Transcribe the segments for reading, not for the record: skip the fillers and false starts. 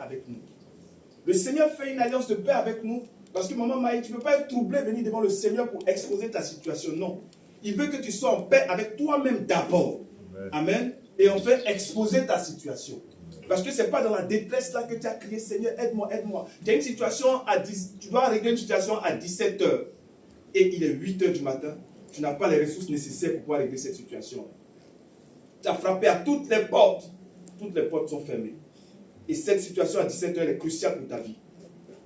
avec nous. Le Seigneur fait une alliance de paix avec nous. Parce que maman Maï, tu ne peux pas être troublé, venir devant le Seigneur pour exposer ta situation. Non. Il veut que tu sois en paix avec toi-même d'abord. Amen. Et enfin, exposer ta situation. Parce que ce n'est pas dans la détresse là que tu as crié, Seigneur, aide-moi, aide-moi. Tu as une situation tu dois régler une situation à 17h. Et il est 8h du matin. Tu n'as pas les ressources nécessaires pour pouvoir régler cette situation. Tu as frappé à toutes les portes. Toutes les portes sont fermées. Et cette situation à 17h est cruciale pour ta vie.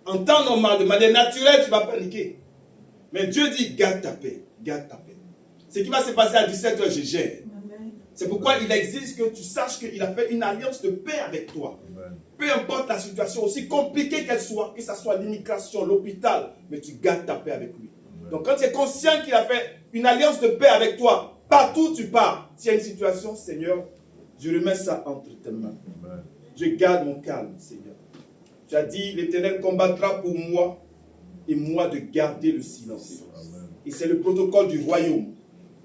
En temps normal, de manière naturelle, tu vas paniquer. Mais Dieu dit, garde ta paix, garde ta paix. Ce qui va se passer à 17h, je gère. C'est pourquoi il exige que tu saches qu'il a fait une alliance de paix avec toi. Peu importe la situation, aussi compliquée qu'elle soit, que ce soit l'immigration, l'hôpital, mais tu gardes ta paix avec lui. Donc quand tu es conscient qu'il a fait une alliance de paix avec toi, partout où tu pars, s'il y a une situation, Seigneur, je remets ça entre tes mains. Je garde mon calme, Seigneur. Tu as dit, l'Éternel combattra pour moi et moi de garder le silence. Amen. Et c'est le protocole du royaume.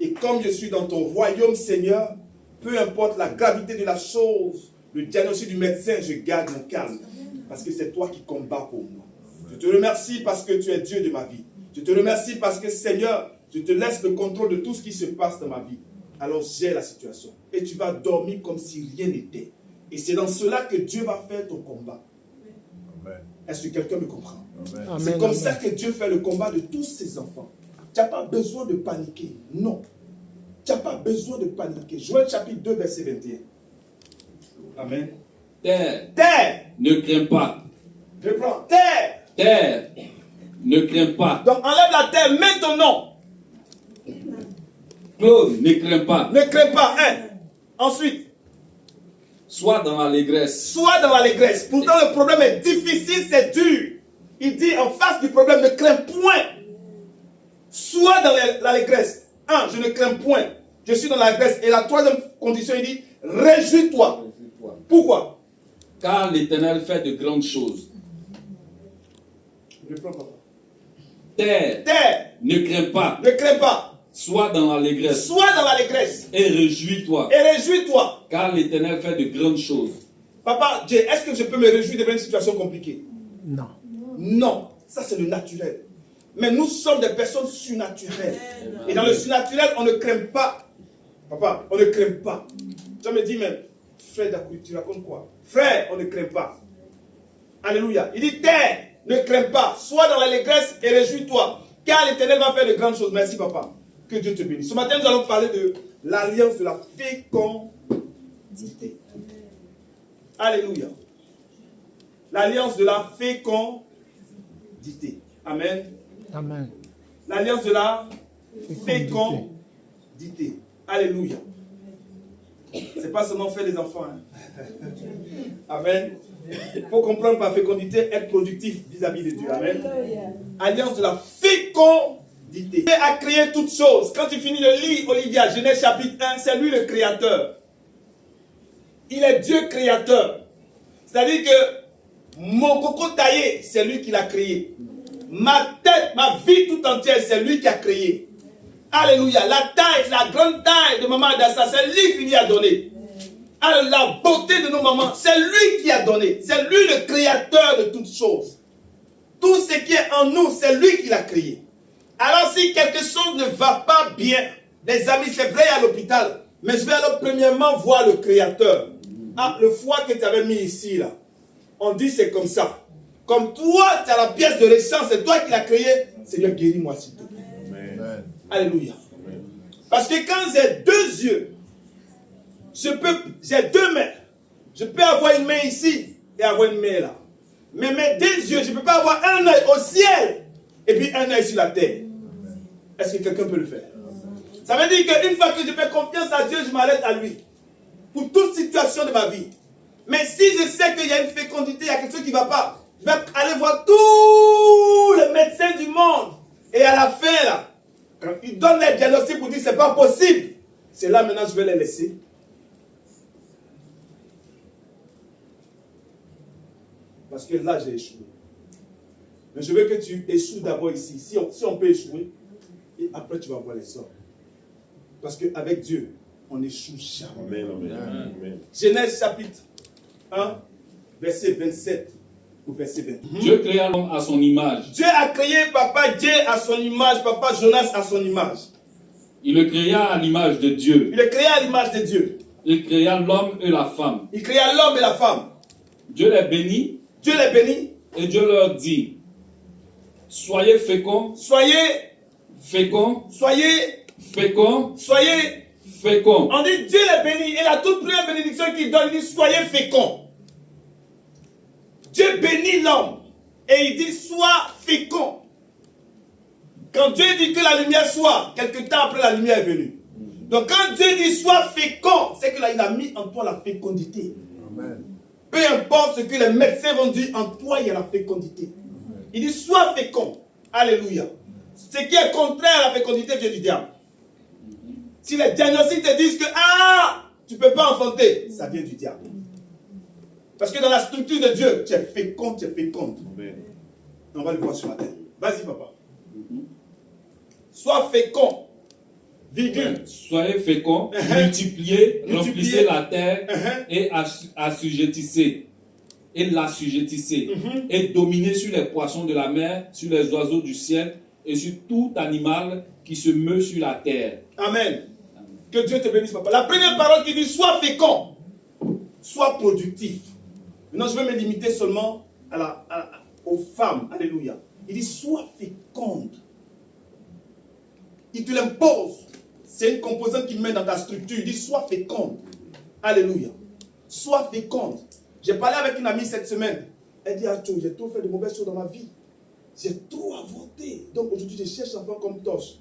Et comme je suis dans ton royaume, Seigneur, peu importe la gravité de la chose, le diagnostic du médecin, je garde mon calme. Parce que c'est toi qui combats pour moi. Je te remercie parce que tu es Dieu de ma vie. Je te remercie parce que, Seigneur, je te laisse le contrôle de tout ce qui se passe dans ma vie. Alors gère la situation. Et tu vas dormir comme si rien n'était. Et c'est dans cela que Dieu va faire ton combat. Est-ce que quelqu'un me comprend? C'est comme ça que Dieu fait le combat de tous ses enfants. Tu n'as pas besoin de paniquer. Non. Tu n'as pas besoin de paniquer. Joël chapitre 2, verset 21. Amen. Terre. Ne crains pas. Je prends. Terre. Terre. Ne crains pas. Donc enlève la terre, mets ton nom. Claude, ne crains pas. Ne crains pas. Ensuite. Sois dans l'allégresse. Sois dans l'allégresse. Pourtant le problème est difficile, c'est dur. Il dit en face du problème, ne crains point. Sois dans l'allégresse. Je ne crains point. Je suis dans l'allégresse. Et la troisième condition, il dit, réjouis-toi. Pourquoi? Car l'Éternel fait de grandes choses. Je prends papa. Terre. Ne crains pas. Ne crains pas. Sois dans l'allégresse. Sois dans l'allégresse. Et réjouis-toi. Et réjouis-toi. Car l'Éternel fait de grandes choses. Papa, Dieu, est-ce que je peux me réjouir devant une situation compliquée? Non. Non. Ça, c'est le naturel. Mais nous sommes des personnes surnaturelles. Et dans le surnaturel, on ne craint pas. Papa, on ne craint pas. Tu me dis même, frère Dakoui, tu racontes quoi? Frère, on ne craint pas. Alléluia. Il dit, terre, ne crains pas. Sois dans l'allégresse et réjouis-toi. Car l'Éternel va faire de grandes choses. Merci, papa. Que Dieu te bénisse. Ce matin, nous allons parler de l'alliance de la fécondité. Alléluia. L'alliance de la fécondité. Amen. Amen. L'alliance de la fécondité. Alléluia. C'est pas seulement faire des enfants. Amen. Il faut comprendre par fécondité, être productif vis-à-vis de Dieu. Amen. Alliance de la fécondité. Dieu a créé toutes choses. Quand tu finis le livre, Olivia, Genèse chapitre 1, c'est lui le créateur. Il est Dieu créateur. C'est-à-dire que mon coco taillé, c'est lui qui l'a créé. Ma tête, ma vie tout entière, c'est lui qui a créé. Alléluia. La taille, la grande taille de maman Adassa, c'est lui qui lui a donné. Alors, la beauté de nos mamans, c'est lui qui a donné. C'est lui le créateur de toutes choses. Tout ce qui est en nous, c'est lui qui l'a créé. Alors, si quelque chose ne va pas bien, les amis, c'est vrai à l'hôpital, mais je vais alors premièrement voir le créateur. Le foie que tu avais mis ici, là, on dit c'est comme ça. Comme toi, tu as la pièce de réchange, c'est toi qui l'as créé. Seigneur, guéris-moi s'il te plaît. Amen. Alléluia. Amen. Parce que quand j'ai deux yeux, j'ai deux mains. Je peux avoir une main ici et avoir une main là. Mais mes deux yeux, je ne peux pas avoir un œil au ciel et puis un œil sur la terre. Est-ce que quelqu'un peut le faire? Ça veut dire qu'une fois que je fais confiance à Dieu, je m'arrête à lui. Pour toute situation de ma vie. Mais si je sais qu'il y a une fécondité, il y a quelque chose qui ne va pas, je vais aller voir tous les médecins du monde. Et à la fin, là, quand ils donnent les diagnostics pour dire que ce n'est pas possible, c'est là maintenant que je vais les laisser. Parce que là, j'ai échoué. Mais je veux que tu échoues d'abord ici. Si on peut échouer, et après tu vas voir les sorts. Parce qu'avec Dieu, on n'échoue jamais. Amen. Genèse chapitre 1, verset 27 au verset 20. Dieu créa l'homme à son image. Dieu a créé papa Dieu à son image, papa Jonas à son image. Il le créa à l'image de Dieu. Il le créa à l'image de Dieu. Il créa l'homme et la femme. Il créa l'homme et la femme. Dieu les bénit Dieu les bénit. et Dieu leur dit, soyez féconds, Soyez, féconds, soyez, féconds, soyez. féconds. On dit Dieu les bénit. Et la toute première bénédiction qu'il donne, il dit soyez féconds. Dieu bénit l'homme. Et il dit sois fécond. Quand Dieu dit que la lumière soit, quelque temps après la lumière est venue. Donc quand Dieu dit sois fécond, c'est qu'il a mis en toi la fécondité. Amen. Peu importe ce que les médecins vont dire, en toi il y a la fécondité. Il dit sois fécond. Alléluia. Ce qui est contraire à la fécondité vient du diable. Si les diagnostics te disent que tu ne peux pas enfanter, ça vient du diable. Parce que dans la structure de Dieu, tu es fécond, tu es féconde. On va le voir ce matin. Vas-y, papa. Sois fécond. Virgule. Soyez féconds, multipliez, remplissez la terre et assujettissez. Et l'assujettissez. Et dominez sur les poissons de la mer, sur les oiseaux du ciel et sur tout animal qui se meut sur la terre. Amen. Que Dieu te bénisse, papa. La première parole qui dit sois fécond, sois productif. Maintenant, je vais me limiter seulement aux femmes. Alléluia. Il dit sois féconde. Il te l'impose. C'est une composante qu'il met dans ta structure. Il dit sois féconde. Alléluia. Sois féconde. J'ai parlé avec une amie cette semaine. Elle dit j'ai trop fait de mauvaises choses dans ma vie. J'ai trop avorté. Donc aujourd'hui, je cherche un enfant comme Tosh.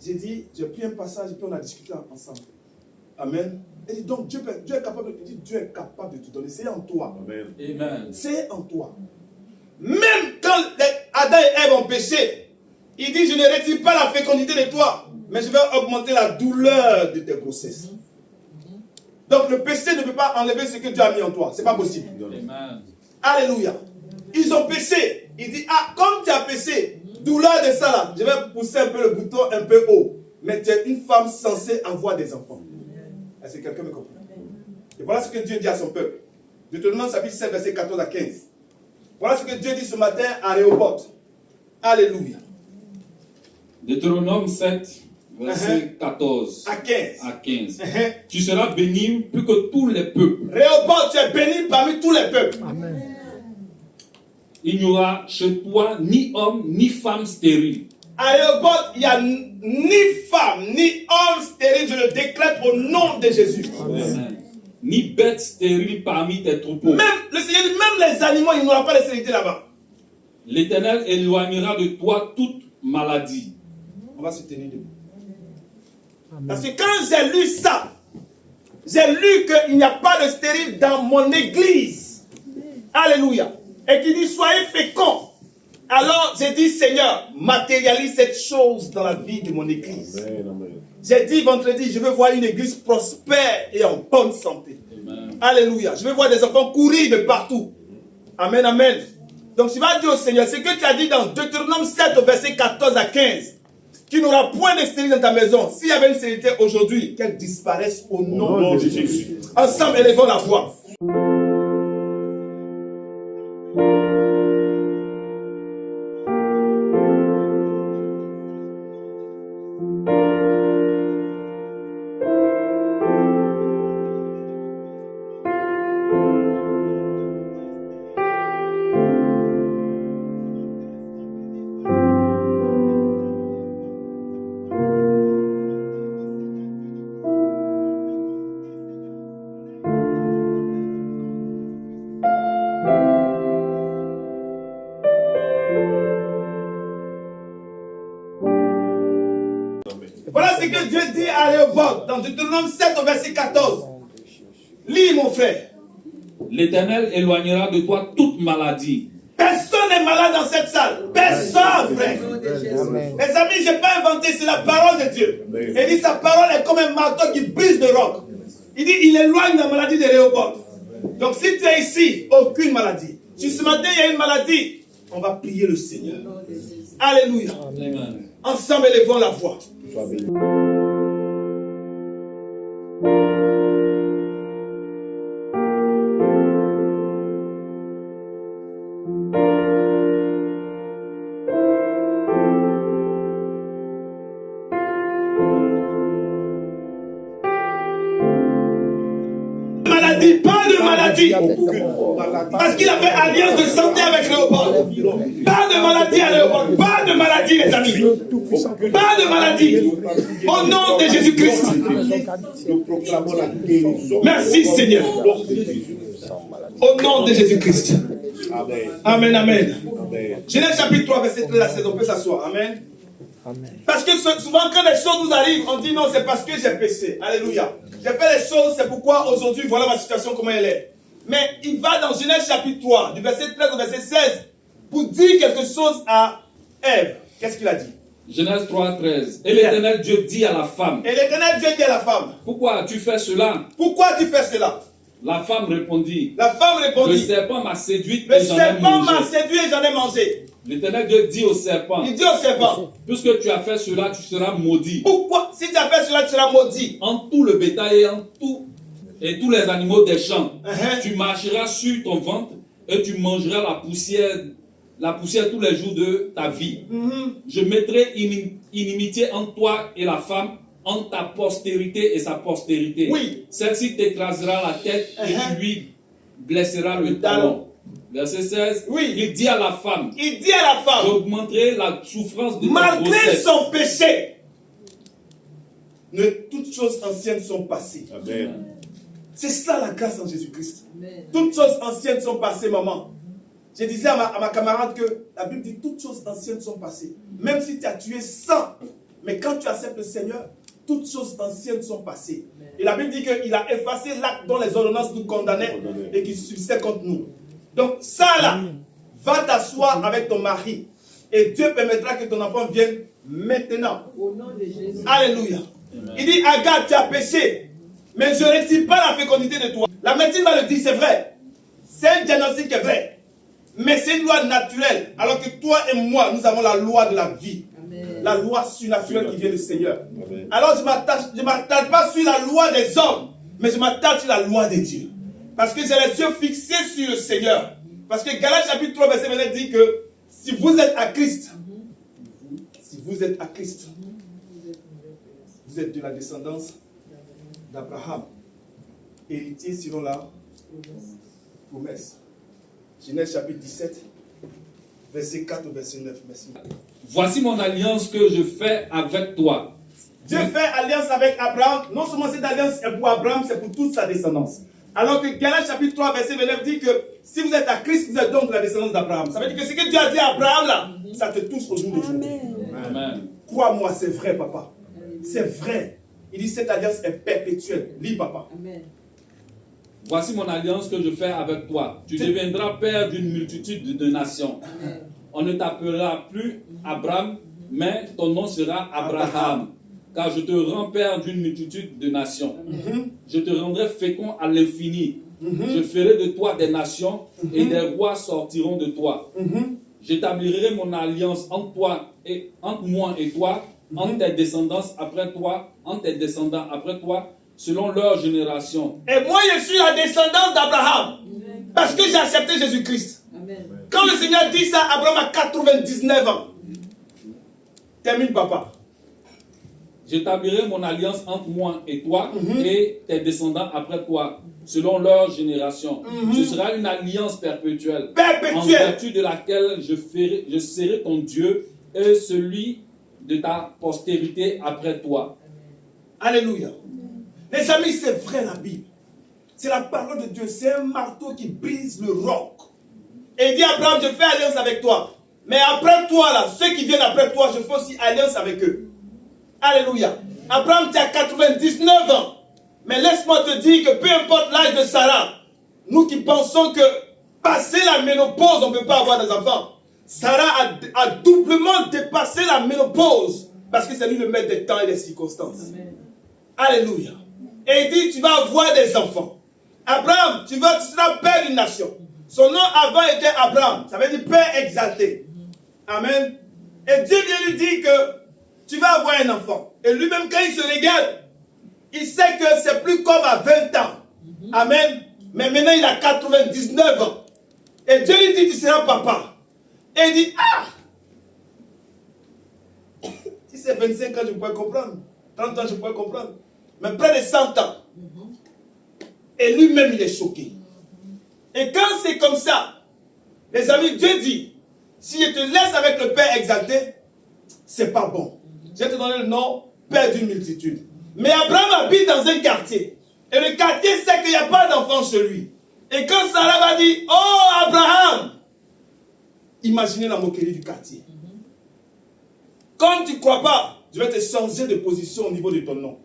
J'ai dit, j'ai pris un passage et puis on a discuté ensemble. Amen. Elle dit donc Dieu est capable de te donner. C'est en toi. Amen. Amen. C'est en toi. Même quand Adam et Ève ont péché, il dit je ne retire pas la fécondité de toi, mais je vais augmenter la douleur de tes grossesses. Donc le péché ne peut pas enlever ce que Dieu a mis en toi. Ce n'est pas possible. Amen. Alléluia. Ils ont péché. Il dit, comme tu as péché, douleur de ça là, je vais pousser un peu le bouton un peu haut. Mais tu es une femme censée avoir des enfants. Est-ce que quelqu'un me comprend? Et voilà ce que Dieu dit à son peuple. Deutéronome chapitre 7, verset 14 à 15. Voilà ce que Dieu dit ce matin à Rehoboth. Alléluia. Deutéronome 7, verset 14 À 15. à 15. Tu seras béni plus que tous les peuples. Rehoboth, tu es béni parmi tous les peuples. Amen. Il n'y aura chez toi ni homme ni femme stérile. À Rehoboth, il n'y a ni femme, ni homme stérile. Je le décrète au nom de Jésus. Amen. Ni bête stérile parmi tes troupeaux. Même, le Seigneur dit, même les animaux, il n'y aura pas de stérilité là-bas. L'Éternel éloignera de toi toute maladie. On va se tenir debout. Amen. Parce que quand j'ai lu ça, j'ai lu qu'il n'y a pas de stérile dans mon église. Alléluia. Et qui dit soyez féconds. Alors j'ai dit Seigneur, matérialise cette chose dans la vie de mon église. Amen. Amen. J'ai dit vendredi, je veux voir une église prospère et en bonne santé. Amen. Alléluia. Je veux voir des enfants courir de partout. Amen, amen. Donc tu vas dire au Seigneur, ce que tu as dit dans Deutéronome 7 au verset 14 à 15, qu'il n'aura point de stérilité dans ta maison. S'il y avait une stérilité aujourd'hui, qu'elle disparaisse au nom de Jésus. Ensemble, élevons la voix. Voilà ce que Dieu dit à Rehoboth dans Deutéronome 7 au verset 14. Lis mon frère. L'Éternel éloignera de toi toute maladie. Personne n'est malade dans cette salle. Personne, frère. Amen. Les amis, je n'ai pas inventé, c'est la parole de Dieu. Il dit sa parole est comme un marteau qui brise le roc. Il dit il éloigne la maladie de Rehoboth. Donc si tu es ici, aucune maladie. Si ce matin il y a une maladie, on va prier le Seigneur. Alléluia. Amen. Ensemble, élevons la voix. Sois béni. maladie. Parce qu'il a fait alliance de santé avec Léopold. Pas de maladie à Léopold. Pas de maladie, les amis. Pas de maladie. Au nom de Jésus-Christ. Merci, Seigneur. Au nom de Jésus-Christ. Amen, amen. Genèse chapitre 3, verset 13, on peut s'asseoir. Amen. Parce que souvent quand les choses nous arrivent, on dit non, c'est parce que j'ai péché. Alléluia. J'ai fait les choses, c'est pourquoi aujourd'hui, voilà ma situation, comment elle est. Mais il va dans Genèse chapitre 3, du verset 13 au verset 16, pour dire quelque chose à Ève. Qu'est-ce qu'il a dit? Genèse 3, 13. Et l'Éternel Dieu dit à la femme. Et l'Éternel Dieu dit à la femme. Pourquoi tu fais cela? Pourquoi tu fais cela? La femme répondit. La femme répondit. Le serpent m'a séduite Le et j'en ai serpent m'a mangé. séduit et j'en ai mangé. L'Éternel Dieu dit au serpent. Il dit au serpent. Puisque tu as fait cela, tu seras maudit. Pourquoi? Si tu as fait cela, tu seras maudit. En tout le bétail et tous les animaux des champs. Uh-huh. Tu marcheras sur ton ventre et tu mangeras la poussière tous les jours de ta vie. Je mettrai inimitié entre toi et la femme, entre ta postérité et sa postérité. Oui. Celle-ci t'écrasera la tête et tu lui blesseras le talon. Verset 16. Oui. Il dit à la femme. Il dit à la femme. J'augmenterai la souffrance de ta Malgré grossesse. son péché, toutes choses anciennes sont passées. Amen. C'est ça la grâce en Jésus-Christ. Toutes choses anciennes sont passées, maman. Je disais à ma camarade que la Bible dit toutes choses anciennes sont passées. Même si tu as tué 100, mais quand tu acceptes le Seigneur, toutes choses anciennes sont passées. Et la Bible dit qu'il a effacé l'acte dont les ordonnances nous condamnaient et qui subsistaient contre nous. Donc ça là, va t'asseoir avec ton mari et Dieu permettra que ton enfant vienne maintenant. Au nom de Jésus. Alléluia. Il dit, Agar, tu as péché, mais je ne retire pas la fécondité de toi. La médecine va le dire, c'est vrai. C'est un diagnostic qui est vrai. Mais c'est une loi naturelle. Alors que toi et moi, nous avons la loi de la vie. Amen. La loi surnaturelle qui vient du Seigneur. Amen. Alors je ne m'attarde pas sur la loi des hommes, mais je m'attarde sur la loi de Dieu. Parce que j'ai les yeux fixés sur le Seigneur. Parce que Galates chapitre 3, verset 29 dit que si vous êtes à Christ, vous êtes de la descendance d'Abraham, héritier selon la promesse. Genèse chapitre 17, verset 4 au verset 9. Merci. Voici mon alliance que je fais avec toi. Dieu fait alliance avec Abraham. Non seulement cette alliance est pour Abraham, c'est pour toute sa descendance. Alors que Galates chapitre 3, verset 29 dit que si vous êtes à Christ, vous êtes donc de la descendance d'Abraham. Ça veut dire que ce que Dieu a dit à Abraham là, ça te touche au jour d'aujourd'hui. Amen. Crois-moi, c'est vrai, papa. C'est vrai. Il dit cette alliance est perpétuelle. Lis, papa. Amen. Voici mon alliance que je fais avec toi. Tu deviendras père d'une multitude de nations. On ne t'appellera plus Abraham, mais ton nom sera Abraham. Car je te rends père d'une multitude de nations. Je te rendrai fécond à l'infini. Je ferai de toi des nations et des rois sortiront de toi. J'établirai mon alliance entre moi et toi, entre tes descendants après toi, selon leur génération. Et moi, je suis la descendance d'Abraham. Parce que j'ai accepté Jésus-Christ. Amen. Quand le Seigneur dit ça, Abraham a 99 ans. Termine, papa. J'établirai mon alliance entre moi et toi et tes descendants après toi, selon leur génération. Ce sera une alliance perpétuelle, en vertu de laquelle je serai ton Dieu et celui de ta postérité après toi. Alléluia. Les amis, c'est vrai la Bible. C'est la parole de Dieu. C'est un marteau qui brise le roc. Et il dit à Abraham, je fais alliance avec toi. Mais après toi, là, ceux qui viennent après toi, je fais aussi alliance avec eux. Alléluia. Abraham, tu as 99 ans. Mais laisse-moi te dire que peu importe l'âge de Sarah, nous qui pensons que passer la ménopause, on ne peut pas avoir des enfants. Sarah a doublement dépassé la ménopause parce que c'est lui le maître des temps et des circonstances. Amen. Alléluia. Et il dit, tu vas avoir des enfants. Abraham, tu seras père d'une nation. Son nom avant était Abraham. Ça veut dire père exalté. Amen. Et Dieu vient lui dire que tu vas avoir un enfant. Et lui-même, quand il se regarde, il sait que c'est plus comme à 20 ans. Amen. Mais maintenant, il a 99 ans. Et Dieu lui dit, tu seras papa. Et il dit, ah! Si c'est 25 ans, je pourrais comprendre. 30 ans, je pourrais comprendre. Mais près de 100 ans. Et lui-même, il est choqué. Et quand c'est comme ça, les amis, Dieu dit, si je te laisse avec le Père exalté, c'est pas bon. Je vais te donner le nom, Père d'une multitude. Mais Abraham habite dans un quartier. Et le quartier sait qu'il n'y a pas d'enfant chez lui. Et quand Sarah va dire, oh Abraham, imaginez la moquerie du quartier. Comme tu ne crois pas, je vais te changer de position au niveau de ton nom.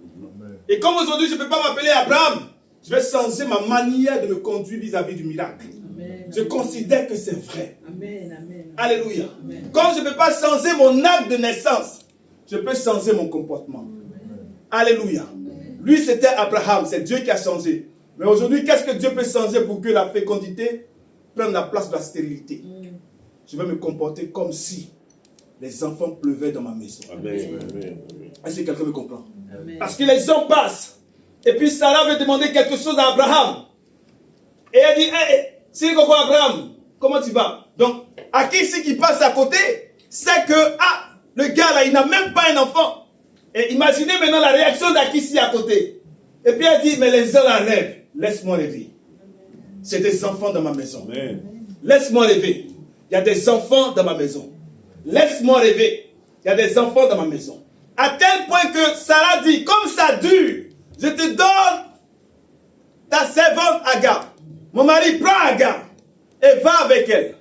Et comme aujourd'hui je ne peux pas m'appeler Abraham, je vais changer ma manière de me conduire vis-à-vis du miracle. Amen. Je considère que c'est vrai. Amen, amen. Alléluia. Amen. Comme je ne peux pas changer mon acte de naissance, je peux changer mon comportement. Amen. Alléluia. Amen. Lui c'était Abraham, c'est Dieu qui a changé. Mais aujourd'hui, qu'est-ce que Dieu peut changer pour que la fécondité prenne la place de la stérilité? Je vais me comporter comme si les enfants pleuvaient dans ma maison. Amen. Est-ce que quelqu'un me comprend? Amen. Parce que les hommes passent. Et puis Sarah veut demander quelque chose à Abraham. Et elle dit, hey, c'est quoi Abraham? Comment tu vas? Donc, à qui c'est qui passe à côté, c'est que, le gars là, il n'a même pas un enfant. Et imaginez maintenant la réaction d'Akissi à côté. Et puis elle dit, mais les gens la rêvent. Laisse-moi rêver. C'est des enfants dans ma maison. Amen. Laisse-moi rêver. Il y a des enfants dans ma maison. Laisse-moi rêver. Il y a des enfants dans ma maison. À tel point que Sarah dit, comme ça dure, je te donne ta servante Agar. Mon mari prend Agar et va avec elle.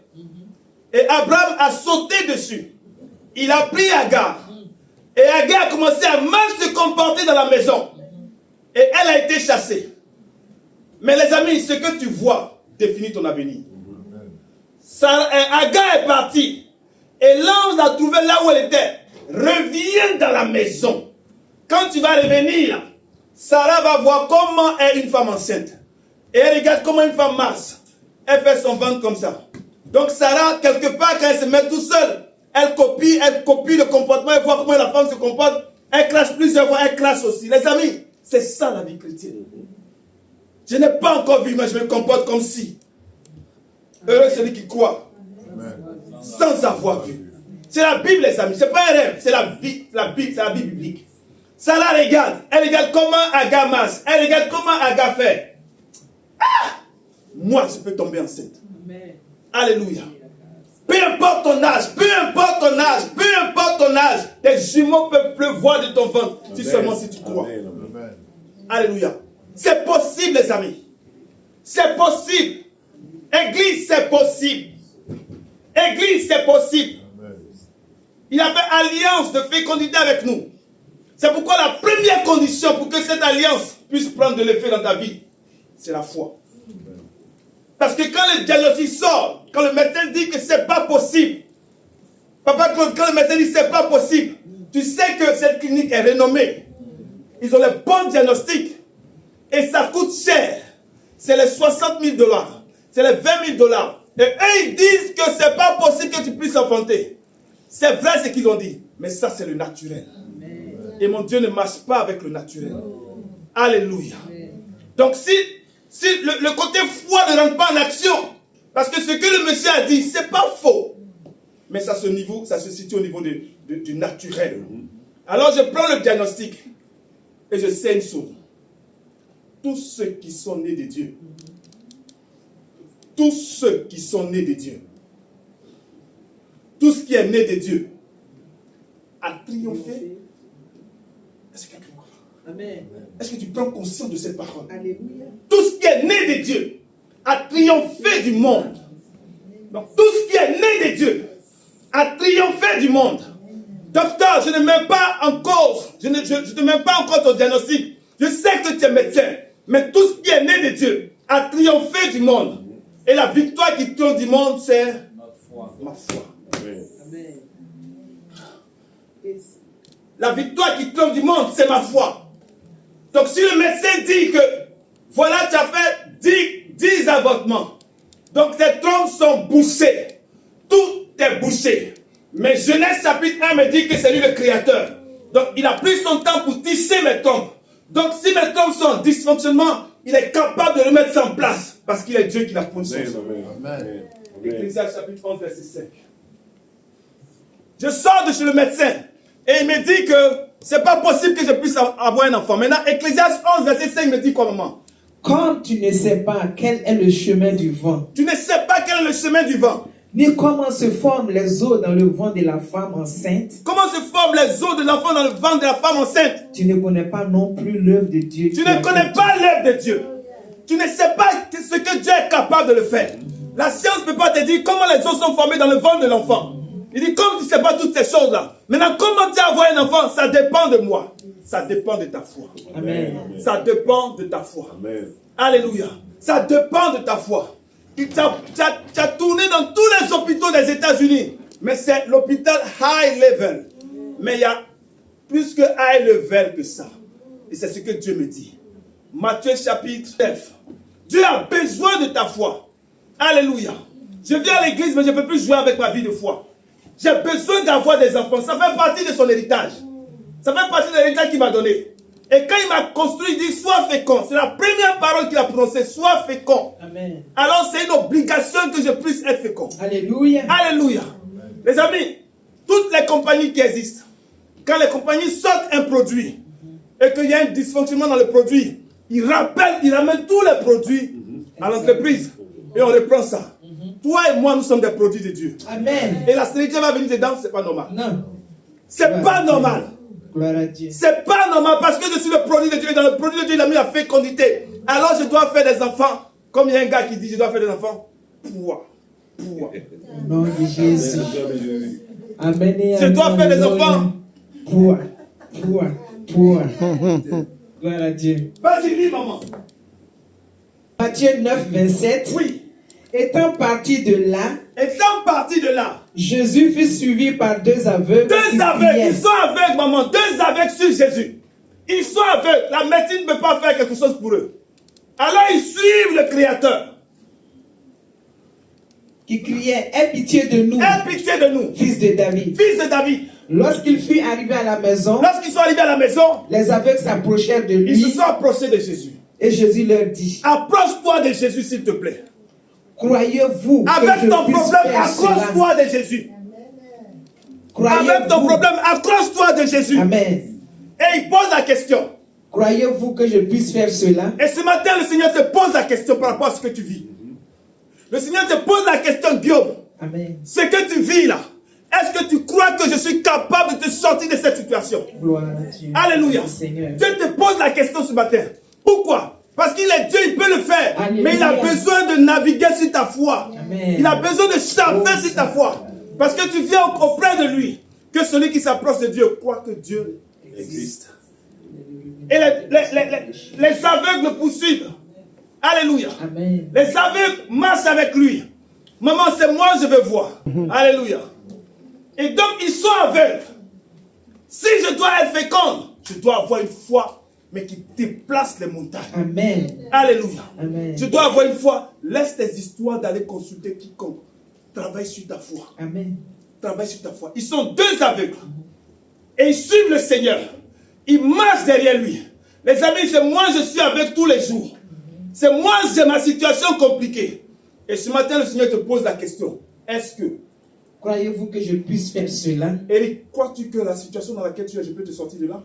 Et Abraham a sauté dessus. Il a pris Agar. Et Agar a commencé à mal se comporter dans la maison. Et elle a été chassée. Mais les amis, ce que tu vois définit ton avenir. Agar est partie. Et l'ange l'a trouvé là où elle était. Reviens dans la maison. Quand tu vas revenir, Sarah va voir comment est une femme enceinte. Et elle regarde comment une femme marche. Elle fait son ventre comme ça. Donc Sarah, quelque part, quand elle se met tout seule, elle copie le comportement, elle voit comment la femme se comporte. Elle crache plusieurs fois, elle crache aussi. Les amis, c'est ça la vie chrétienne. Je n'ai pas encore vu, mais je me comporte comme si. Heureux celui qui croit. Sans avoir vu. C'est la Bible, les amis. C'est pas un rêve. C'est la vie, c'est la vie biblique. Sarah regarde. Elle regarde comment Agar marche. Elle regarde comment Agar fait. Moi, je peux tomber enceinte. Amen. Alléluia. Peu importe ton âge, tes jumeaux peuvent pleuvoir de ton ventre. Si seulement si tu crois. Amen. Alléluia. C'est possible, les amis. C'est possible. Église, c'est possible. Église, c'est possible. Amen. Il a fait alliance de fécondité avec nous. C'est pourquoi la première condition pour que cette alliance puisse prendre de l'effet dans ta vie, c'est la foi. Amen. Parce que quand le diagnostic sort, quand le médecin dit que c'est pas possible, Papa Claude, quand le médecin dit que c'est pas possible, tu sais que cette clinique est renommée. Ils ont les bons diagnostics. Et ça coûte cher. C'est les 60 000 $. C'est les 20 000 $. Et eux, ils disent que c'est pas possible que tu puisses enfanter. C'est vrai ce qu'ils ont dit. Mais ça, c'est le naturel. Amen. Et mon Dieu ne marche pas avec le naturel. Alléluia. Amen. Donc, si le côté foi ne rentre pas en action, parce que ce que le monsieur a dit, c'est pas faux. Mais ça se situe au niveau du naturel. Alors, je prends le diagnostic et je sais une chose. Tous ceux qui sont nés de Dieu, tous ceux qui sont nés de Dieu, tout ce qui est né de Dieu a triomphé. Est-ce que quelqu'un croit? Amen. Est-ce que tu prends conscience de cette parole? Alléluia. Tout ce qui est né de Dieu a triomphé du monde. Donc tout ce qui est né de Dieu a triomphé du monde. Docteur, je ne mets pas en cause, je ne mets pas en cause ton diagnostic. Je sais que tu es médecin, mais tout ce qui est né de Dieu a triomphé du monde. Et la victoire qui triomphe du monde, c'est ma foi. Amen. La victoire qui triomphe du monde, c'est ma foi. Donc si le médecin dit que, voilà, tu as fait 10 avortements, donc tes trompes sont bouchées, tout est bouché. Mais Genèse chapitre 1 me dit que c'est lui le créateur. Donc il a pris son temps pour tisser mes trompes. Donc si mes trompes sont en dysfonctionnement, il est capable de remettre ça en place. Parce qu'il est Dieu qui l'a pris son sang. Amen. Ecclésiaste chapitre 11, verset 5. Je sors de chez le médecin et il me dit que c'est pas possible que je puisse avoir un enfant. Maintenant, Ecclésiaste 11, verset 5 me dit quoi, maman? Comme tu ne sais pas quel est le chemin du vent, Tu ne sais pas quel est le chemin du vent. ni comment se forment les os dans le ventre de la femme enceinte. Comment se forment les os de l'enfant dans le ventre de la femme enceinte? Tu ne connais pas non plus l'œuvre de Dieu. Tu ne connais pas l'œuvre de Dieu. Tu ne sais pas ce que Dieu est capable de le faire. La science ne peut pas te dire comment les os sont formés dans le ventre de l'enfant. Il dit, comme tu ne sais pas toutes ces choses-là. Maintenant, comment tu as avoir un enfant? Ça dépend de moi. Ça dépend de ta foi. Amen. Ça dépend de ta foi. Amen. Alléluia. Ça dépend de ta foi. Tu as tourné dans tous les hôpitaux des États-Unis. Mais c'est l'hôpital high level. Mais il y a plus que high level que ça. Et c'est ce que Dieu me dit. Matthieu chapitre 9. Dieu a besoin de ta foi. Alléluia. Je viens à l'église, mais je ne peux plus jouer avec ma vie de foi. J'ai besoin d'avoir des enfants. Ça fait partie de son héritage. Ça fait partie de l'héritage qu'il m'a donné. Et quand il m'a construit, il dit, sois fécond. C'est la première parole qu'il a prononcée, sois fécond. Amen. Alors c'est une obligation que je puisse être fécond. Alléluia. Alléluia. Les amis, toutes les compagnies qui existent, quand les compagnies sortent un produit et qu'il y a un dysfonctionnement dans le produit, ils ramènent tous les produits à l'entreprise et on reprend ça. Toi et moi, nous sommes des produits de Dieu. Amen. Et la stérilité va venir dedans, c'est pas normal. Non. C'est pas normal. Gloire à Dieu. C'est pas normal parce que je suis le produit de Dieu. Et dans le produit de Dieu, il a mis la fécondité. Alors je dois faire des enfants. Comme il y a un gars qui dit, je dois faire des enfants. Pouah. Au nom de Jésus. Amen. Et Je dois faire des enfants. Pouah. Gloire à Dieu. Vas-y, lis, maman. Matthieu 9, 27. Oui. Étant parti de là, Jésus fut suivi par deux aveugles. Deux aveugles, ils sont aveugles, maman. Deux aveugles sur Jésus. Ils sont aveugles. La médecine ne peut pas faire quelque chose pour eux. Alors ils suivent le Créateur. Qui criait, aie pitié de nous, Aie pitié de nous, fils de David. fils de David. Lorsqu'il fut arrivé à la maison, Lorsqu'ils sont arrivés à la maison, les aveugles s'approchèrent de ils se lui sont approchés de Jésus. et Jésus leur dit, Approche-toi de Jésus, s'il te plaît. croyez-vous que Avec je ton puisse problème, faire cela? accroche-toi de Jésus. Avec ton Croyez-vous? problème, accroche-toi de Jésus. Amen. Et il pose la question. Croyez-vous que je puisse faire cela? Et ce matin, le Seigneur te pose la question par rapport à ce que tu vis. Le Seigneur te pose la question, Guillaume. Amen. Ce que tu vis là, est-ce que tu crois que je suis capable de te sortir de cette situation? Gloire à Dieu. Alléluia. Merci, Seigneur. Dieu te pose la question ce matin. Pourquoi? Parce qu'il est Dieu, il peut le faire. Alléluia. Mais il a besoin de naviguer sur ta foi. Amen. Il a besoin de chaffer sur ta foi. Parce que tu viens auprès de lui. Que celui qui s'approche de Dieu croit que Dieu existe. Et les aveugles le poursuivent. Alléluia. Amen. Les aveugles marchent avec lui. Maman, c'est moi, je veux voir. Alléluia. Et donc, ils sont aveugles. Si je dois être féconde, je dois avoir une foi, mais qui déplace les montagnes. Amen. Alléluia. Amen. Je dois avoir une foi. Laisse tes histoires d'aller consulter quiconque. Travaille sur ta foi. Amen. Travaille sur ta foi. Ils sont deux aveugles. Et ils suivent le Seigneur. Ils marchent derrière lui. Les amis, c'est moi, je suis avec tous les jours. C'est moi, j'ai ma situation compliquée. Et ce matin, le Seigneur te pose la question. Est-ce que, Croyez-vous que je puisse faire cela? Eric, crois-tu que la situation dans laquelle tu es, je peux te sortir de là?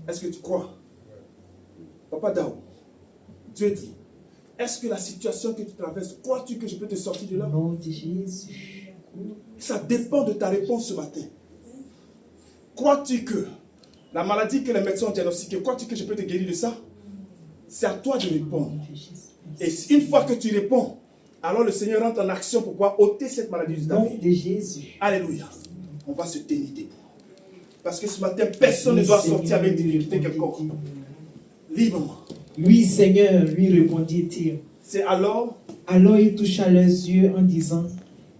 Est-ce que tu crois? Papa Dao, Dieu dit, est-ce que la situation que tu traverses, crois-tu que je peux te sortir de là? Au nom de Jésus. Ça dépend de ta réponse ce matin. Crois-tu que la maladie que les médecins ont diagnostiquée, crois-tu que je peux te guérir de ça? C'est à toi de répondre. Et une fois que tu réponds, alors le Seigneur entre en action pour pouvoir ôter cette maladie de ta Au nom vie. de Jésus. Alléluia. On va se tenir debout. Parce que ce matin, personne ne doit sortir avec difficulté quelconque. Librement. Oui, Seigneur, lui répondit-il. C'est alors, Alors il toucha leurs yeux en disant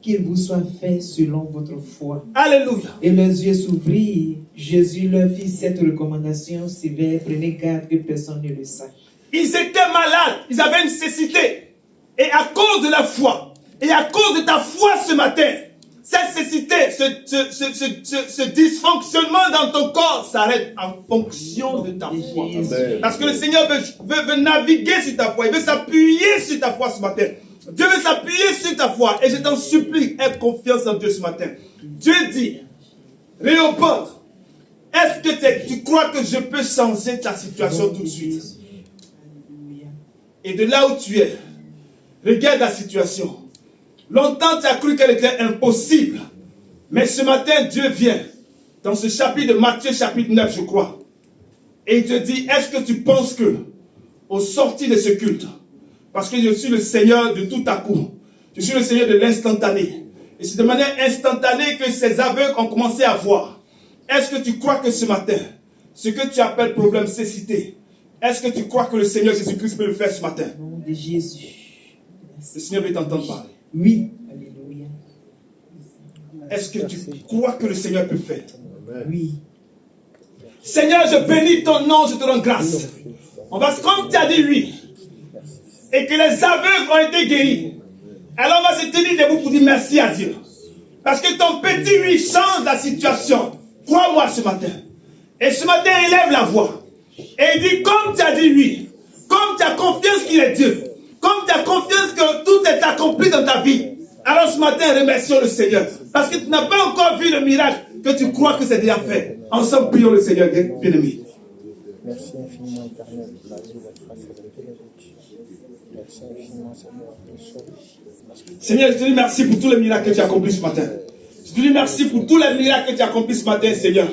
qu'il vous soit fait selon votre foi. alléluia. Et leurs yeux s'ouvrirent. Jésus leur fit cette recommandation sévère. Prenez garde que personne ne le sache. Ils étaient malades, ils avaient une cécité. Et à cause de la foi, et à cause de ta foi ce matin, cette cécité, ce dysfonctionnement dans ton corps s'arrête en fonction de ta foi. Parce que le Seigneur veut naviguer sur ta foi, il veut s'appuyer sur ta foi ce matin. Dieu veut s'appuyer sur ta foi. Et je t'en supplie, aie confiance en Dieu ce matin. Dieu dit, Léopold, est-ce que tu crois que je peux changer ta situation tout de suite? Et de là où tu es, regarde la situation. Longtemps, tu as cru qu'elle était impossible. Mais ce matin, Dieu vient dans ce chapitre de Matthieu, chapitre 9, je crois. Et il te dit, est-ce que tu penses que, au sortir de ce culte, parce que je suis le Seigneur de tout à coup, je suis le Seigneur de l'instantané. Et c'est de manière instantanée que ces aveugles ont commencé à voir. Est-ce que tu crois que ce matin, ce que tu appelles problème cécité, est-ce que tu crois que le Seigneur Jésus-Christ peut le faire ce matin? Au nom de Jésus. Le Seigneur veut t'entendre parler. Oui. Alléluia. Est-ce que tu crois que le Seigneur peut faire? Oui. Seigneur, je bénis ton nom, je te rends grâce. On va, comme tu as dit oui, et que les aveugles ont été guéris, alors on va se tenir debout pour dire merci à Dieu. Parce que ton petit oui change la situation. Crois-moi ce matin. Et ce matin, il lève la voix. Et il dit, comme tu as dit oui, comme tu as confiance qu'il est Dieu, comme tu as confiance que tout est accompli dans ta vie, alors ce matin, remercions le Seigneur. Parce que tu n'as pas encore vu le miracle que tu crois que c'est déjà fait. Ensemble, prions le Seigneur, bien-aimé. Merci infiniment, éternel, pour la vie, votre grâce et votre bénédiction. Merci infiniment, Seigneur, de sauver. Seigneur, je te dis merci pour tous les miracles que tu as accomplis ce matin. Je te dis merci pour tous les miracles que tu as accomplis ce matin, Seigneur.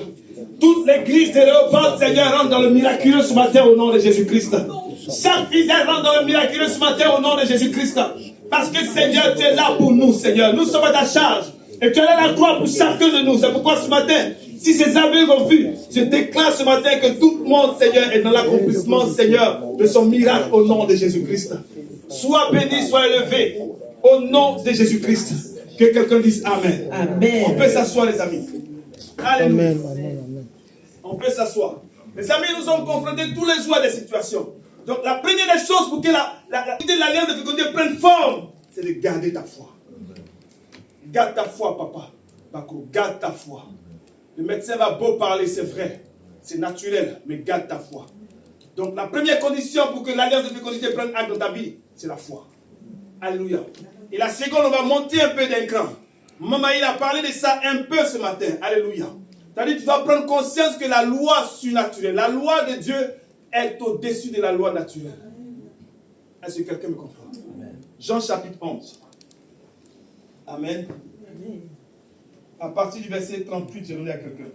Toute l'église de Léopard, Seigneur, rentre dans le miraculeux ce matin au nom de Jésus-Christ. Chaque fidèle rentre dans le miraculeux ce matin au nom de Jésus-Christ. Parce que, Seigneur, tu es là pour nous, Seigneur. Nous sommes à ta charge. Et tu es là à la croix pour chacun de nous. C'est pourquoi ce matin, si ces aveugles ont vu, je déclare ce matin que tout le monde, Seigneur, est dans l'accomplissement, Seigneur, de son miracle au nom de Jésus-Christ. Sois béni, sois élevé au nom de Jésus-Christ. Que quelqu'un dise Amen. Amen. On peut s'asseoir, les amis. Alléluia. Amen, amen, amen. On peut s'asseoir. Les amis, nous sommes confrontés tous les jours à des situations. Donc, la première des choses pour que l'alliance de fécondité prenne forme, c'est de garder ta foi. Garde ta foi, papa. Bako, garde ta foi. Le médecin va beau parler, c'est vrai. C'est naturel, mais garde ta foi. Donc, la première condition pour que l'alliance de fécondité prenne acte dans ta vie, c'est la foi. Alléluia. Et la seconde, on va monter un peu d'un cran. Maman, il a parlé de ça un peu ce matin. Alléluia. C'est-à-dire que tu dois prendre conscience que la loi surnaturelle, la loi de Dieu est au-dessus de la loi naturelle. Est-ce que quelqu'un me comprend? Amen. Jean chapitre 11. Amen. Amen. À partir du verset 38, j'ai donné à quelqu'un.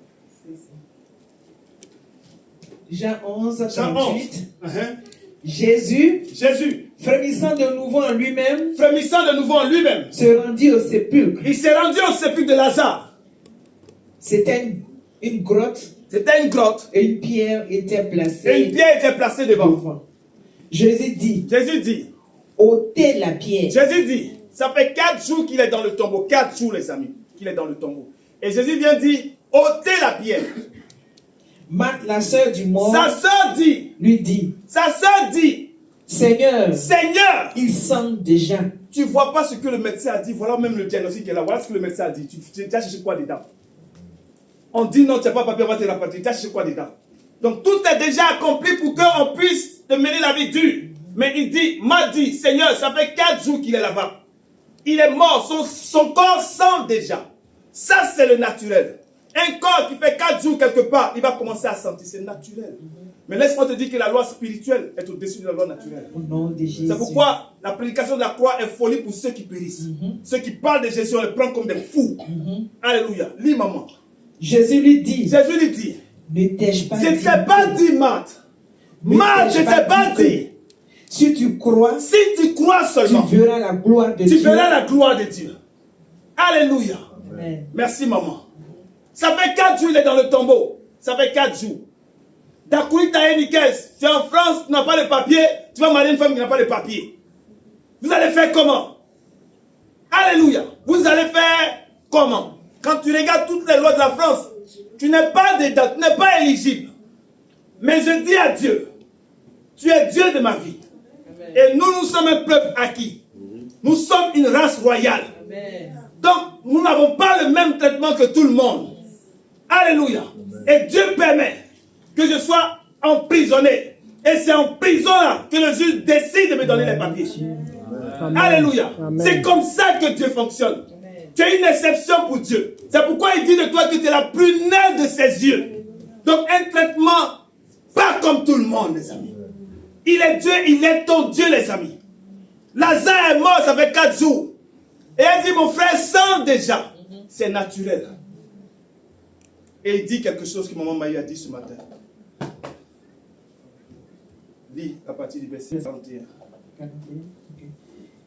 Jean 11, 38. Jésus, frémissant de nouveau en lui-même, se rendit au sépulcre. Il s'est rendu au sépulcre de Lazare. C'était une grotte. Et une pierre était placée devant. Jésus dit, ôtez la pierre. Jésus dit, ça fait 4 jours qu'il est dans le tombeau. 4 jours, les amis, qu'il est dans le tombeau. Et Jésus vient dire, ôtez la pierre. Marthe, la sœur du mort, sa sœur dit, Seigneur, il sent déjà. Tu ne vois pas ce que le médecin a dit. Voilà même le diagnostic qui est là. Voilà ce que le médecin a dit. Tu as cherché quoi dedans? On dit non, tu n'as pas papier, on va te la partir. Tu as cherché quoi dedans? Donc tout est déjà accompli pour qu'on puisse te mener la vie dure. Mais il m'a dit, Seigneur, ça fait 4 jours qu'il est là-bas. Il est mort, son corps sent déjà. Ça, c'est le naturel. Un corps qui fait 4 jours quelque part, il va commencer à sentir. C'est naturel. Mais laisse-moi te dire que la loi spirituelle est au-dessus de la loi naturelle. Au nom de Jésus. C'est pourquoi la prédication de la croix est folie pour ceux qui périssent. Ceux qui parlent de Jésus, on les prend comme des fous. Alléluia. Lis, maman. Jésus lui dit, ne t'ai-je pas dit? Je ne t'ai pas dit, Marthe. Marthe, je ne t'ai pas dit. Si tu crois seulement, tu verras la gloire de Dieu. Tu verras la gloire de Dieu. Alléluia. Amen. Merci, maman. Ça fait 4 jours, il est dans le tombeau. Ça fait 4 jours. Dakoulita Enikes, tu es en France, tu n'as pas de papier, tu vas marier une femme qui n'a pas de papier. Vous allez faire comment? Alléluia. Vous allez faire comment? Quand tu regardes toutes les lois de la France, tu n'es pas dedans, tu n'es pas éligible. Mais je dis à Dieu, tu es Dieu de ma vie. Amen. Et nous sommes un peuple acquis. Nous sommes une race royale. Amen. Donc, nous n'avons pas le même traitement que tout le monde. Alléluia. Et Dieu permet que je sois emprisonné. Et c'est en prison là que le juge décide de me donner les papiers. Amen. Alléluia. C'est comme ça que Dieu fonctionne. Amen. Tu es une exception pour Dieu. C'est pourquoi il dit de toi que tu es la prunelle de ses yeux. Donc un traitement pas comme tout le monde, les amis. Il est Dieu, il est ton Dieu, les amis. Lazare est mort, ça fait 4 jours. Et elle dit, mon frère sent déjà. C'est naturel. Et il dit quelque chose que maman Maï a dit ce matin. Lis à partir du verset 41.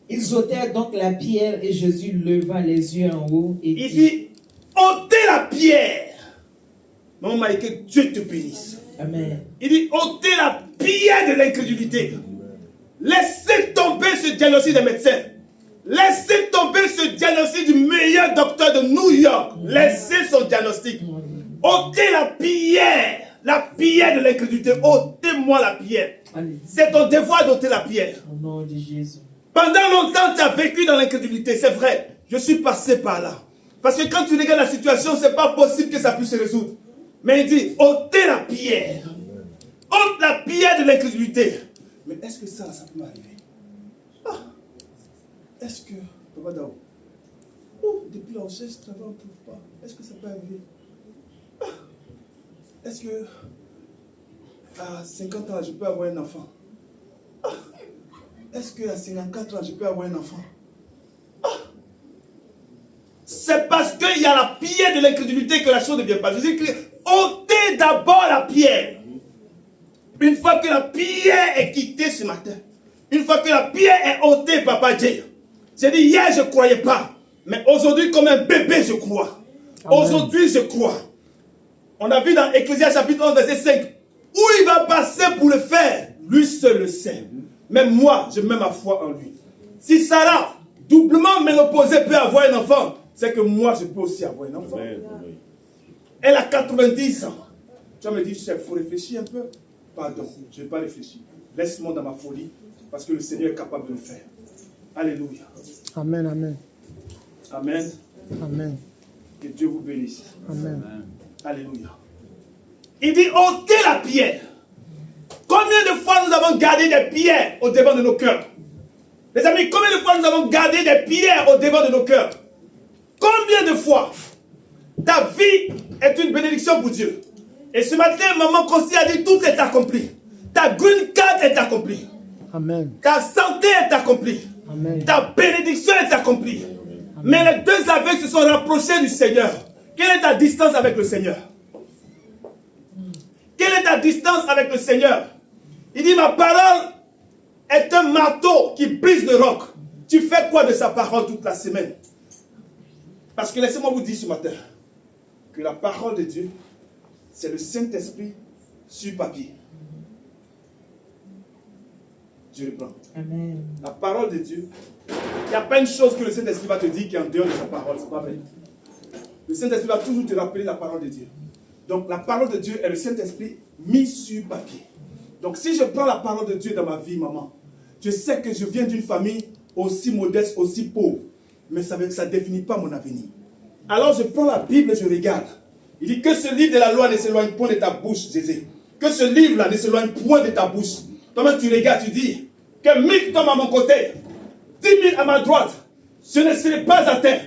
Ils ôtèrent donc la pierre et Jésus leva les yeux en haut et Il dit, ôtez la pierre. Maman Maï, que Dieu te bénisse. Amen. Il dit, ôtez la pierre de l'incrédulité. Laissez tomber ce diagnostic des médecins. Laissez tomber ce diagnostic du meilleur docteur de New York. Laissez son diagnostic. Ôtez la pierre de l'incrédulité. Ôtez-moi la pierre. C'est ton devoir d'ôter la pierre. Au nom de Jésus. Pendant longtemps, tu as vécu dans l'incrédulité. C'est vrai. Je suis passé par là. Parce que quand tu regardes la situation, ce n'est pas possible que ça puisse se résoudre. Mais il dit, ôtez la pierre. Ôte la pierre de l'incrédulité. Mais est-ce que ça peut m'arriver? Est-ce que, Papa Dao, depuis la recherche, je travaille, on ne trouve pas. Est-ce que ça peut arriver? Est-ce que à 50 ans, je peux avoir un enfant? Est-ce qu'à 54 ans, je peux avoir un enfant? C'est parce qu'il y a la pierre de l'incrédulité que la chose ne vient pas. Jésus dit, ôtez d'abord la pierre. Une fois que la pierre est quittée ce matin, une fois que la pierre est ôtée, Papa Dieu, j'ai dit hier je ne croyais pas, mais aujourd'hui comme un bébé je crois. Aujourd'hui je crois. On a vu dans Ecclésiaste chapitre 11 verset 5, où il va passer pour le faire, lui seul le sait. Même moi, je mets ma foi en lui. Si Sarah, doublement ménopausée, peut avoir un enfant, c'est que moi je peux aussi avoir un enfant. Elle a 90 ans. Tu vas me dire, chef, il faut réfléchir un peu. Pardon, je ne vais pas réfléchir. Laisse-moi dans ma folie, parce que le Seigneur est capable de le faire. Alléluia. Amen, amen. Amen. Amen. Que Dieu vous bénisse. Amen. Alléluia. Il dit, ôtez la pierre. Combien de fois nous avons gardé des pierres au devant de nos cœurs? Les amis, combien de fois nous avons gardé des pierres au devant de nos cœurs? Combien de fois? Ta vie est une bénédiction pour Dieu. Et ce matin, maman Consi a dit, tout est accompli. Ta green card est accomplie. Amen. Ta santé est accomplie. Amen. Ta bénédiction est accomplie. Amen. Mais les deux aveugles se sont rapprochés du Seigneur. Quelle est ta distance avec le Seigneur? Quelle est ta distance avec le Seigneur? Il dit, ma parole est un marteau qui brise le roc. Tu fais quoi de sa parole toute la semaine? Parce que laissez-moi vous dire ce matin que la parole de Dieu, c'est le Saint-Esprit sur papier. Je reprends. Amen. La parole de Dieu, il n'y a pas une chose que le Saint-Esprit va te dire qui est en dehors de sa parole. C'est pas vrai. Le Saint-Esprit va toujours te rappeler la parole de Dieu. Donc la parole de Dieu est le Saint-Esprit mis sur papier. Donc si je prends la parole de Dieu dans ma vie, maman, je sais que je viens d'une famille aussi modeste, aussi pauvre. Mais ça ne définit pas mon avenir. Alors je prends la Bible et je regarde. Il dit que ce livre de la loi ne s'éloigne point de ta bouche, Jésus. Que ce livre-là ne s'éloigne point de ta bouche. Toi-même tu regardes, tu dis que 1000 tombent à mon côté, 10 000 à ma droite. Je ne serai pas atteint.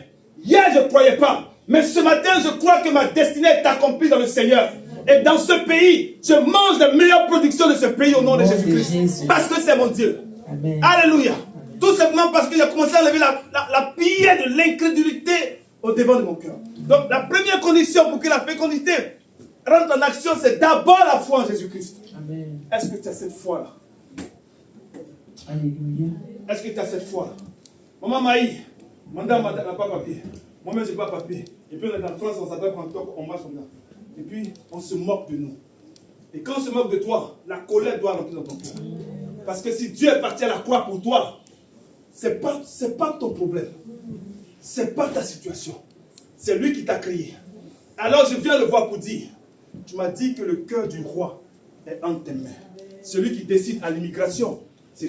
Hier je ne croyais pas. Mais ce matin je crois que ma destinée est accomplie dans le Seigneur. Et dans ce pays, je mange les meilleures productions de ce pays au nom de Jésus-Christ. Parce que c'est mon Dieu. Amen. Alléluia. Tout simplement parce que j'ai commencé à lever la pierre de l'incrédulité au devant de mon cœur. Donc la première condition pour que la fécondité rentre en action, c'est d'abord la foi en Jésus-Christ. Amen. Est-ce que tu as cette foi-là? Alléluia. Est-ce que tu as cette foi? Maman Maï, madame n'a pas papier. Moi-même, je n'ai pas papier. Et puis on est en France, on s'adresse en top, on marche comme ça. Et puis on se moque de nous. Et quand on se moque de toi, la colère doit rentrer dans ton cœur. Parce que si Dieu est parti à la croix pour toi, c'est pas ton problème. C'est pas ta situation. C'est lui qui t'a créé. Alors je viens le voir pour dire, tu m'as dit que le cœur du roi est entre tes mains. Celui qui décide à l'immigration,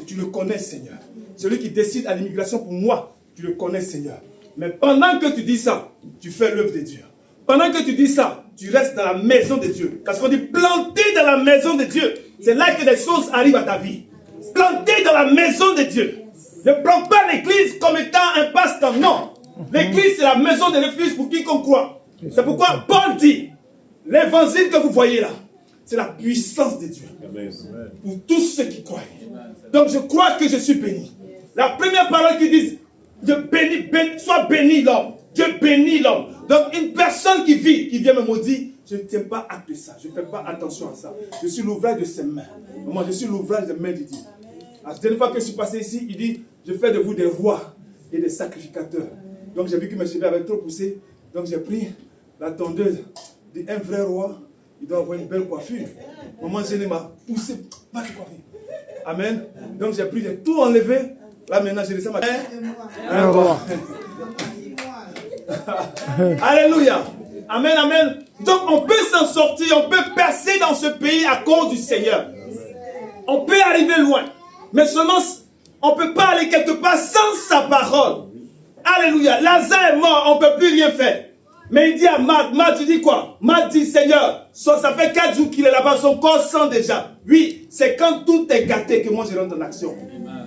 tu le connais, Seigneur. Celui qui décide à l'immigration pour moi, tu le connais, Seigneur. Mais pendant que tu dis ça, tu fais l'œuvre de Dieu. Pendant que tu dis ça, tu restes dans la maison de Dieu. Parce qu'on dit planter dans la maison de Dieu. C'est là que des choses arrivent à ta vie. Planter dans la maison de Dieu. Ne prends pas l'église comme étant un passe-temps. Non. L'église, c'est la maison de refuge pour quiconque croit. C'est pourquoi Paul dit, l'évangile que vous voyez là, c'est la puissance de Dieu. Amen. Pour tous ceux qui croient. Donc je crois que je suis béni. La première parole qui dit, sois béni l'homme. Dieu bénit l'homme. Donc une personne qui vient me maudire, je ne tiens pas acte de ça. Je ne fais pas attention à ça. Je suis l'ouvrage de ses mains. Moi, je suis l'ouvrage des mains de Dieu. La dernière fois que je suis passé ici, il dit, je fais de vous des rois et des sacrificateurs. Donc j'ai vu que mes cheveux avaient trop poussé. Donc j'ai pris la tondeuse d'un vrai roi. Il doit avoir une belle coiffure. Maman Géné m'a poussé. Va te coiffer. Amen. Donc j'ai pris, j'ai tout enlevé. Là maintenant, j'ai laissé ma un roi. Alléluia. Amen, amen. Donc on peut s'en sortir, on peut percer dans ce pays à cause du Seigneur. On peut arriver loin. Mais seulement, on ne peut pas aller quelque part sans sa parole. Alléluia. Lazare est mort, on ne peut plus rien faire. Mais il dit à Marc, tu dis quoi? Marc dit, Seigneur, ça fait 4 jours qu'il est là-bas, son corps sent déjà. Oui, c'est quand tout est gâté que moi je rentre en action.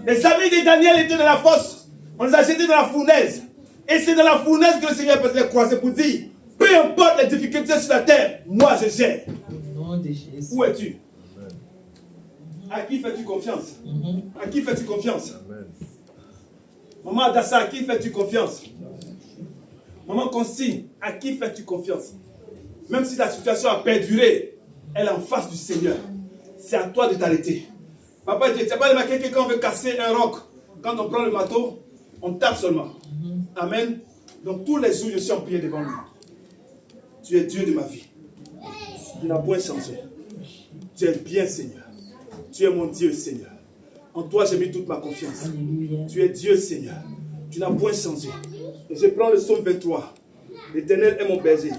Les amis de Daniel étaient dans la fosse. On les a jetés dans la fournaise. Et c'est dans la fournaise que le Seigneur peut les croiser pour dire, peu importe les difficultés sur la terre, moi je gère. Au nom de Jésus. Où es-tu? À qui fais-tu confiance? À qui fais-tu confiance? Maman Adassa, à qui fais-tu confiance? Maman Consigne, à qui fais-tu confiance? Même si ta situation a perduré, elle est en face du Seigneur. C'est à toi de t'arrêter. Papa dit, tu n'as pas remarqué que quand on veut casser un roc, quand on prend le marteau, on tape seulement. Amen. Donc tous les jours, je suis en prière devant lui. Tu es Dieu de ma vie. Tu n'as point changé. Tu es bien, Seigneur. Tu es mon Dieu, Seigneur. En toi, j'ai mis toute ma confiance. Alléluia. Tu es Dieu, Seigneur. Tu n'as point changé. Et je prends le psaume 23. L'Éternel est mon berger.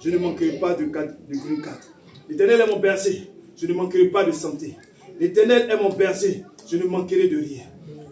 Je ne manquerai pas de green card. L'Éternel est mon berger. Je ne manquerai pas de santé. L'Éternel est mon berger. Je ne manquerai de rien.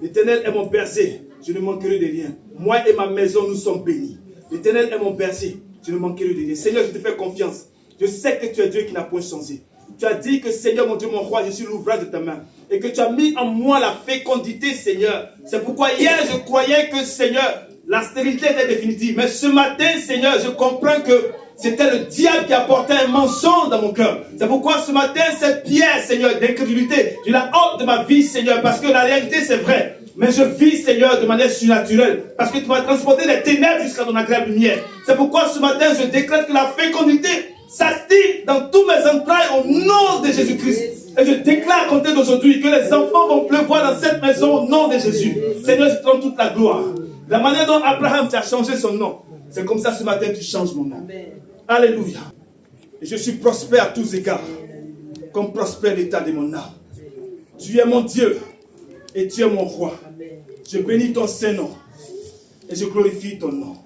L'Éternel est mon berger. Je ne manquerai de rien. Moi et ma maison, nous sommes bénis. L'Éternel est mon berger. Je ne manquerai de rien. Seigneur, je te fais confiance. Je sais que tu es Dieu qui n'a point changé. Tu as dit que Seigneur, mon Dieu, mon roi, je suis l'ouvrage de ta main. Et que tu as mis en moi la fécondité, Seigneur. C'est pourquoi hier, je croyais que, Seigneur, la stérilité était définitive. Mais ce matin, Seigneur, je comprends que c'était le diable qui apportait un mensonge dans mon cœur. C'est pourquoi ce matin, cette pierre, Seigneur, d'incrédulité, je la ôte de ma vie, Seigneur, parce que la réalité, c'est vrai. Mais je vis, Seigneur, de manière surnaturelle, parce que tu m'as transporté des ténèbres jusqu'à ton agréable lumière. C'est pourquoi ce matin, je décrète que la fécondité s'active dans tous mes entrailles au nom de Jésus-Christ. Et je déclare à compter d'aujourd'hui que les enfants vont pleuvoir dans cette maison au nom de Jésus. Seigneur, je te rends toute la gloire. La manière dont Abraham t'a changé son nom, c'est comme ça ce matin tu changes mon nom. Alléluia. Et je suis prospère à tous égards, comme prospère l'état de mon âme. Tu es mon Dieu et tu es mon roi. Je bénis ton Saint-Nom et je glorifie ton nom.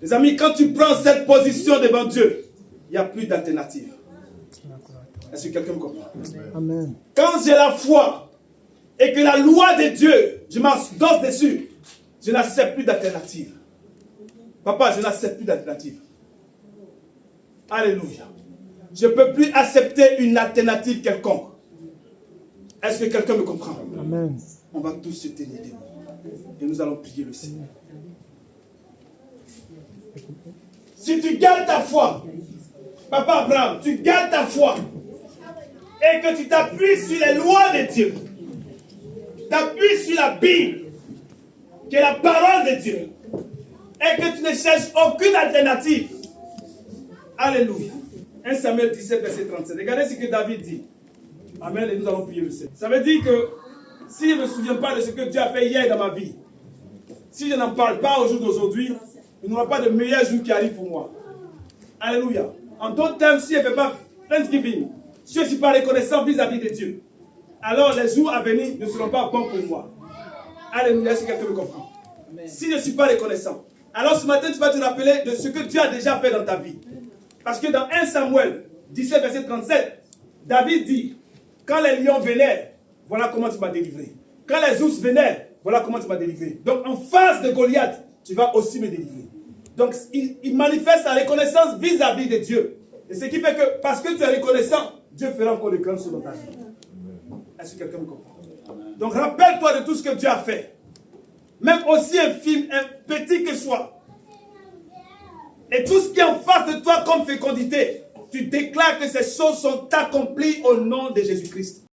Les amis, quand tu prends cette position devant Dieu, il n'y a plus d'alternative. Est-ce que quelqu'un me comprend? Amen. Quand j'ai la foi et que la loi de Dieu, je m'endosse dessus, je n'accepte plus d'alternative. Papa, je n'accepte plus d'alternative. Alléluia. Je ne peux plus accepter une alternative quelconque. Est-ce que quelqu'un me comprend? Amen. On va tous se tenir debout. Et nous allons prier le Seigneur. Si tu gardes ta foi, Papa Abraham, tu gardes ta foi et que tu t'appuies sur les lois de Dieu, t'appuies sur la Bible, qui est la parole de Dieu, et que tu ne cherches aucune alternative. Alléluia. 1 Samuel 17, verset 37. Regardez ce que David dit. Amen, et nous allons prier le Seigneur. Ça veut dire que si je ne me souviens pas de ce que Dieu a fait hier dans ma vie, si je n'en parle pas au jour d'aujourd'hui, il n'y aura pas de meilleur jour qui arrive pour moi. Alléluia. En d'autres termes, si je ne fais pas Thanksgiving, si je ne suis pas reconnaissant vis-à-vis de Dieu, alors les jours à venir ne seront pas bons pour moi. Alléluia, si quelqu'un me comprend. Si je ne suis pas reconnaissant, alors ce matin, tu vas te rappeler de ce que Dieu a déjà fait dans ta vie. Parce que dans 1 Samuel 17, verset 37, David dit, quand les lions venaient, voilà comment tu m'as délivré. Quand les ours venaient, voilà comment tu m'as délivré. Donc en face de Goliath, tu vas aussi me délivrer. Donc il manifeste sa reconnaissance vis-à-vis de Dieu. Et ce qui fait que, parce que tu es reconnaissant, Dieu fera encore de grandes choses dans ta vie. Est-ce que quelqu'un me comprend? Donc rappelle-toi de tout ce que Dieu a fait. Même aussi infime, petit que soit. Et tout ce qui est en face de toi comme fécondité, Tu déclares que ces choses sont accomplies au nom de Jésus-Christ.